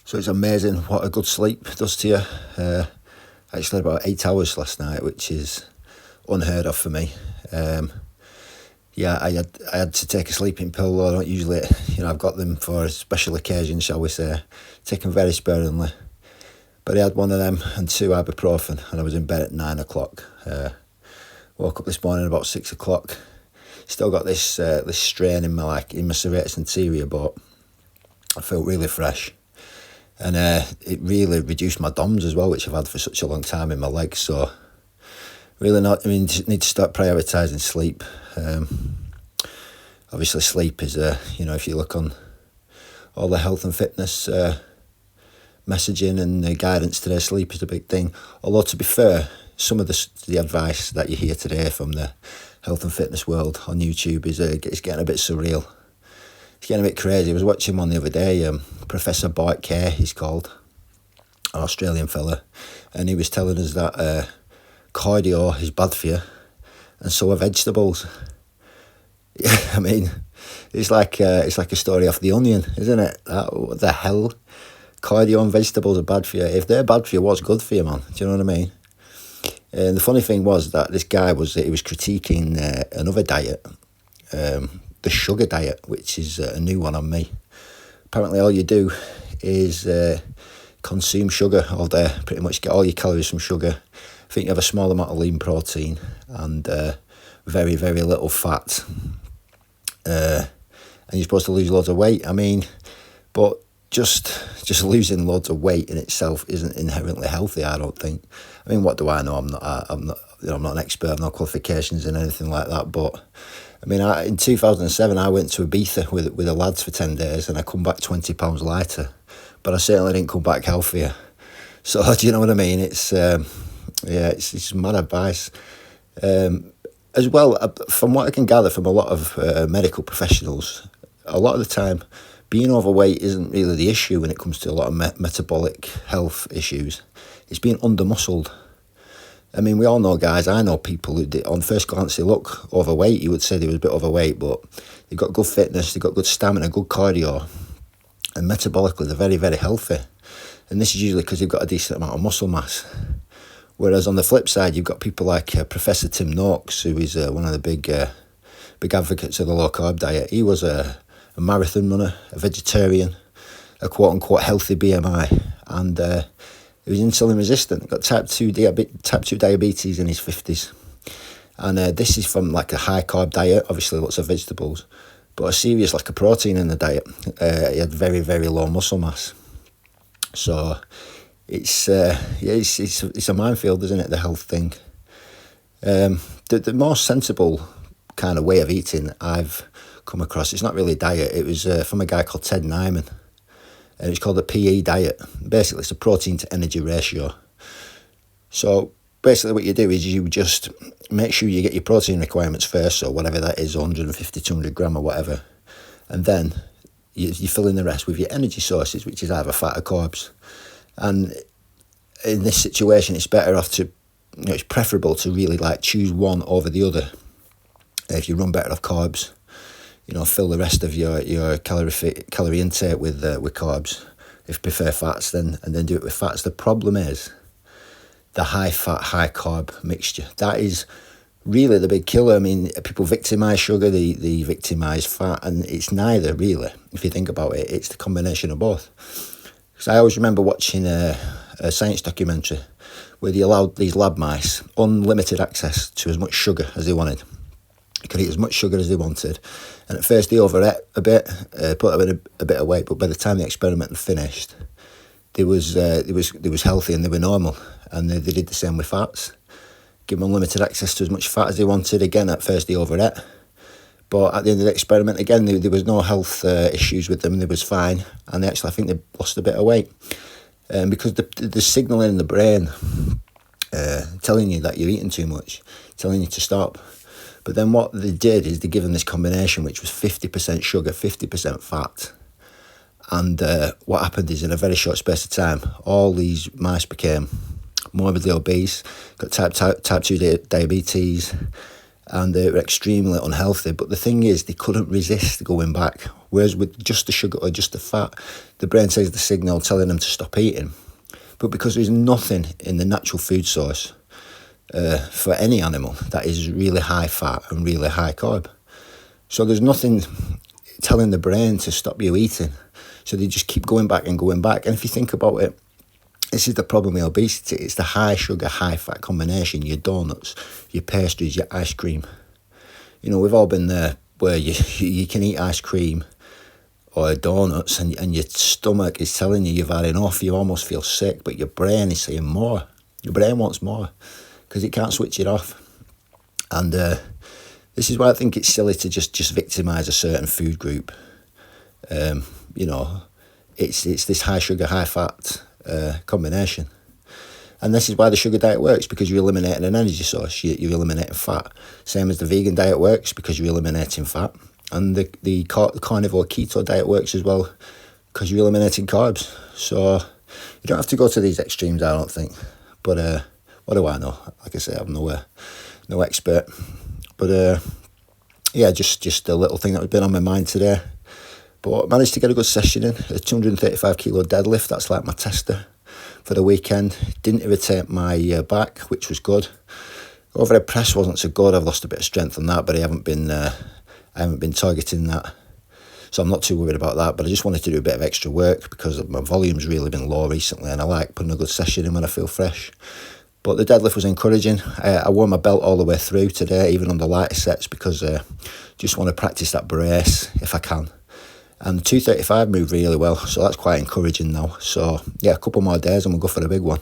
So it's amazing what a good sleep does to you. I actually had about 8 hours last night, which is unheard of for me. I had to take a sleeping pill, though I don't usually, I've got them for a special occasion, shall we say. Take them very sparingly. But I had one of them and 2 ibuprofen, and I was in bed at 9 o'clock. Woke up this morning about 6 o'clock. Still got this strain in my serratus anterior, but I felt really fresh. And it really reduced my DOMs as well, which I've had for such a long time in my legs. So really just need to start prioritising sleep. Obviously sleep is, if you look on all the health and fitness messaging and the guidance today, sleep is a big thing. Although, to be fair, some of the advice that you hear today from the health and fitness world on YouTube is getting a bit surreal. It's getting a bit crazy. I was watching one the other day, Professor Boyd K, he's called, an Australian fella, and he was telling us that cardio is bad for you, and so are vegetables. Yeah, I mean, it's like a story off The Onion, isn't it? What the hell? Cardio and vegetables are bad for you. If they're bad for you, what's good for you, man? Do you know what I mean? And the funny thing was that this guy was critiquing another diet, the sugar diet, which is a new one on me. Apparently all you do is consume sugar all day, pretty much get all your calories from sugar. I think you have a small amount of lean protein and very, very little fat. And you're supposed to lose loads of weight. I mean, but just losing loads of weight in itself isn't inherently healthy, I don't think. I mean, what do I know? I'm not an expert. I've no qualifications in anything like that. But I mean, in 2007, I went to Ibiza with the lads for 10 days, and I come back 20 pounds lighter. But I certainly didn't come back healthier. So do you know what I mean? It's mad advice. As well, from what I can gather from a lot of medical professionals, a lot of the time, being overweight isn't really the issue when it comes to a lot of metabolic health issues. It's being under-muscled. I mean, we all know, guys, I know people who, on first glance, they look overweight. You would say they were a bit overweight, but they've got good fitness, they've got good stamina, good cardio, and metabolically, they're very, very healthy. And this is usually because they've got a decent amount of muscle mass. Whereas on the flip side, you've got people like Professor Tim Noakes, who is one of the big advocates of the low-carb diet. He was a marathon runner, a vegetarian, a quote-unquote healthy BMI, and he was insulin resistant, got type 2 diabetes in his 50s. And this is from like a high-carb diet, obviously lots of vegetables, but a serious lack of protein in the diet. He had very, very low muscle mass. So it's a minefield, isn't it, the health thing? The more sensible kind of way of eating I've come across, it's not really a diet, it was from a guy called Ted Nyman, and it's called the PE diet. Basically, it's a protein to energy ratio. So basically what you do is you just make sure you get your protein requirements first, so whatever that is, 150, 200 gram or whatever, and then you fill in the rest with your energy sources, which is either fat or carbs. And in this situation, it's better off to, it's preferable to really like choose one over the other. If you run better off carbs, fill the rest of your calorie intake with carbs. If you prefer fats, and then do it with fats. The problem is the high fat, high carb mixture. That is really the big killer. I mean, people victimise sugar, they victimise fat, and it's neither really. If you think about it, it's the combination of both. Because I always remember watching a science documentary where they allowed these lab mice unlimited access to as much sugar as they wanted. They could eat as much sugar as they wanted, and at first they overate a bit, put them in a bit of weight. But by the time the experiment had finished, they was healthy and they were normal. And they did the same with fats. Give them unlimited access to as much fat as they wanted. Again, at first they overate, but at the end of the experiment, again, there was no health issues with them. They was fine, and I think they lost a bit of weight, because the signalling in the brain telling you that you're eating too much, telling you to stop. But then what they did is they give them this combination, which was 50% sugar, 50% fat. And what happened is, in a very short space of time, all these mice became morbidly obese, got type 2 diabetes, and they were extremely unhealthy. But the thing is, they couldn't resist going back. Whereas with just the sugar or just the fat, the brain sends the signal telling them to stop eating. But because there's nothing in the natural food source for any animal that is really high fat and really high carb, so there's nothing telling the brain to stop you eating. So they just keep going back and going back. And if you think about it, this is the problem with obesity. It's the high sugar, high fat combination. Your donuts, your pastries, your ice cream. You know, we've all been there where you can eat ice cream or donuts and your stomach is telling you you've had enough. You almost feel sick, but your brain is saying more. Your brain wants more because it can't switch it off. And this is why I think it's silly to just victimise a certain food group. You know, it's this high sugar, high fat combination. And this is why the sugar diet works, because you're eliminating an energy source, you're eliminating fat. Same as the vegan diet works, because you're eliminating fat. And the carnivore keto diet works as well, because you're eliminating carbs. So you don't have to go to these extremes, I don't think. But what do I know? Like I say, I'm no expert. But yeah, just a little thing that has been on my mind today. But I managed to get a good session in, a 235 kilo deadlift. That's like my tester for the weekend. Didn't irritate my back, which was good. Overhead press wasn't so good. I've lost a bit of strength on that, but I haven't been targeting that, so I'm not too worried about that. But I just wanted to do a bit of extra work because my volume's really been low recently, and I like putting a good session in when I feel fresh. But the deadlift was encouraging. I wore my belt all the way through today, even on the lighter sets, because just want to practice that brace if I can. And the 235 moved really well, so that's quite encouraging now. So yeah, a couple more days and we'll go for the big one.